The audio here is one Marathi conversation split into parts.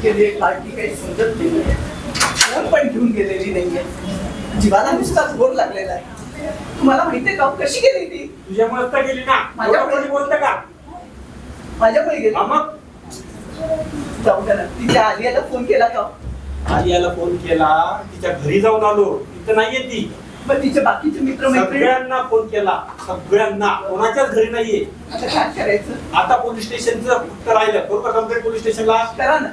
गेली काळजी काही समजत नाही, फोन पण घेऊन गेलेली नाहीये. जीवाला नुसताच बोर लागलेला आहे. तुम्हाला माहितीये का कशी गेली ती? तुझ्यामुळे तर गेली ना. माझ्यामुळे बोलतं का? माझ्यामुळे गेली. मग जाऊ द्या ना. तिच्या आलियाला फोन केला का? आलियाला फोन केला, तिच्या घरी जाऊन आलो, तिथं नाहीये ती. पण तिचे बाकीचे मित्र मैत्रिणी सगळ्यांना फोन केला, सगळ्यांना, कोणाच्याच घरी नाहीये. आता काय करायचं? आता पोलीस स्टेशनचं फक्त राहिलं. बरोबर, कंप्लेंट पोलीस स्टेशनला. करा ना.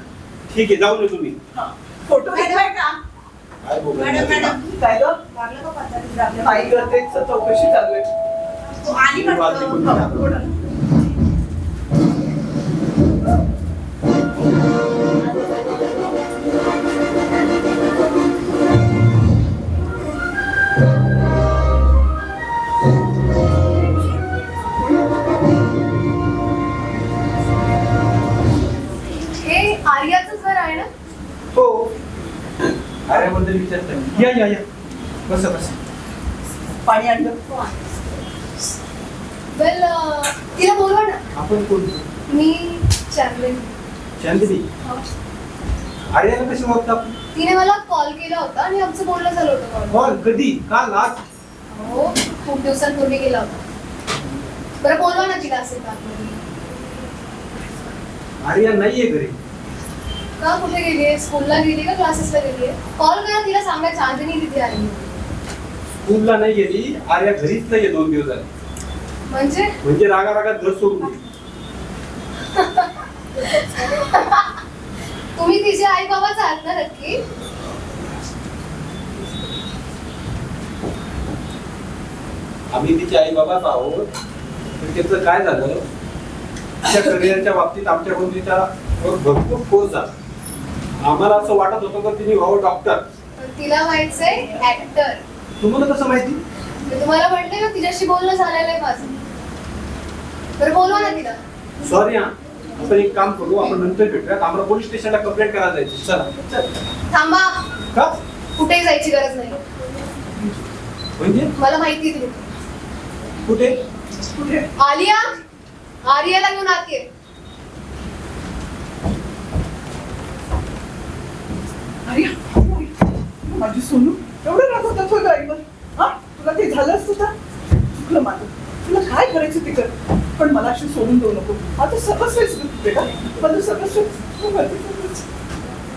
ठीक आहे, जाऊन ये तुम्ही. फोटो घेतलाय का? काय मॅडम काय ग? लागलं का पत्ता? आई गरजेच चौकशी चालू आहे. आली वाटतं. बोला. हे आर्याचं घर आहे ना? हो. आर्याबद्दल विचारतो. या बस बस. पाणी आणलं. वेल, तिला बोलवा ना. आपण कोण? मी चांदली. चांदनी. आर्याला कशी ओळखता? तिने मला कॉल केला होता आणि आमचं बोलणं झालं होतं. कॉल कधी? काल? आज? हो, खूप दिवसांपूर्वी केला होता. बरं, बोलवा ना तिला असेल का? आर्या नाहीये घरी. का? कुठे गेलीये? स्कूलला गेली का क्लासेसला गेलीये? कॉल करा तिला, सांगा चांदनी तिथे आली. स्कूलला नाही गेली. आर्या घरीच नाहीये 2 दिवस झाले. म्हणजे रागात घर सोडून गेली. तुम्ही तिचे आई बाबाच आहात ना नक्की? आम्ही तिचे आई बाबाच आहोत. पण त्याचं काय झालं, तिच्या करिअरच्या बाबतीत आमच्याकडून तिच्या भरपूर फोर्स झाला. आम्हाला असं वाटत होतं की तिने व्हावं डॉक्टर. तिला व्हायचंय ऍक्टर. तुम्हाला कसं माहिती? मी तुम्हाला म्हटले ना, तिच्याशी बोलणं झालेलं आहे माझं. बरं, बोलवा ना तिला. सॉरी हा, आपण एक काम करू, आपण नंतर भेटूयात. आम्हाला पोलीस स्टेशनला कंप्लेंट करायला जायची. चला. थांबा. का? कुठेही जायची गरज नाही. म्हणजे मला माहिती तुम्ही कुठे? कुठे? आलिया, आर्याला घेऊन आत ये. अरे माझी सोनू एवढं रागवतात होय गाईवर. हा, तुला ते झालं असतं तर चुकलं माझं. तुला काय करायचं ते कर, पण मला अशी सोडून देऊ नको. आता सर्वस्व बेटा, माझं सर्वस्व.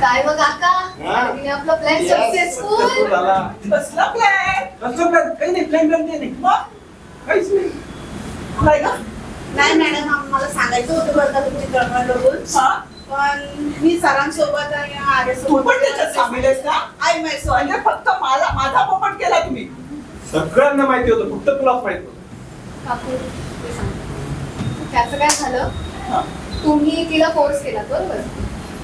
काय मग काका, हा. तिने आपला प्लॅन सक्सेसफुल. झाला. कसला प्लॅन? कसं काय? काही नाही, प्लॅन नाही. मग काहीच नाही. काय का? नाही मॅडम, मला सांगायचं होतं बरं का तुमची गडबड बघून. हा, पण मी सरांसोबत आणि तू आर्यासोबत पण त्याच्यात सामील आहेस ना? I my sorry. म्हणजे फक्त माझा पोपट केला तुम्ही. सगळ्यांना माहिती होतं, फक्त तुलाच माहिती होतं. काकू, ते सांग. त्याचं काय झालं? हा. तुम्ही तिला फोर्स केला, बरोबर?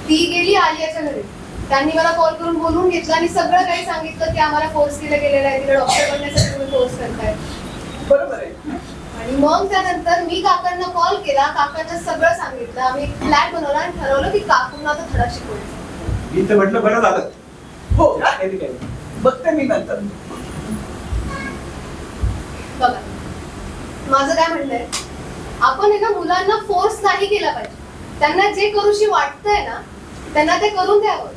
ती गेली आलियाच्या घरी. त्यांनी मला कॉल करून बोलवून घेतलं आणि सगळं काही सांगितलं की आम्हाला फोर्स केलं गेलेलं आहे, तिला डॉक्टर बनण्यासाठी तुम्ही फोर्स करताय. बरोबर आहे. आणि मग त्यानंतर मी काकांना कॉल केला, काकांना सगळं सांगितलं. आम्ही प्लॅन बनवला आणि ठरवलं की काकूंना तो धडा शिकवायचा. मी तर म्हटलं बरं झालं. हो का? काही नाही. बघते मी नंतर. बघा, माझं काय म्हणणं आहे, आपण एका मुलांना फोर्स नाही केला पाहिजे. त्यांना जे करूशी वाटतंय ना, त्यांना ते करून द्यावं.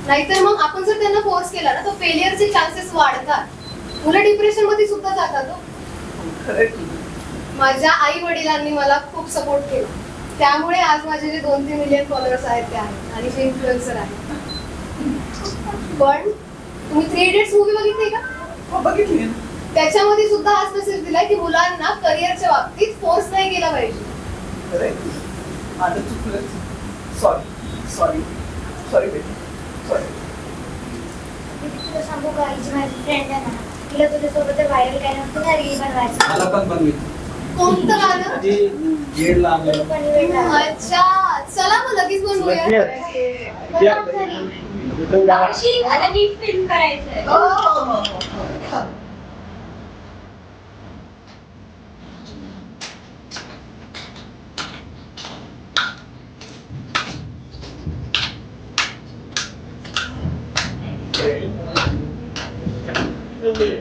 नाहीतर मग आपण जर त्यांना फोर्स केला ना, तर फेलियरचे चान्सेस वाढतात. मुलं डिप्रेशन मध्ये सुद्धा जातात. खरंय. माझ्या आई वडिलांनी मला खूप सपोर्ट केला, त्यामुळे आज माझे जे 2-3 मिलियन फॉलोअर्स आहेत ते आहेत आणि जे इन्फ्लुएन्सर आहेत. पण तुम्ही 3 इडियट्स मूवी बघितली का? हो, बघितली. त्याच्यामध्ये सुद्धा हाच मेसेज दिलाय की मुलांना करिअरच्या बाबतीत फोर्स नाही केला पाहिजे. खरंय. माझं चुकलं. सॉरी बेटा, सॉरी. तुला सांगू का, हिची माझी फ्रेंड आहे ना, तिला तुझ्यासोबत व्हायरल काय नव्हतं ना, रील बनवायचं. मला पण बनवायचं. कोणतं गाणं? येडला आलं. पण वेगळा. अच्छा, चला मग लगेच बनवूया. अशी आता नीट फिल्म करायचंय. हो. Okay.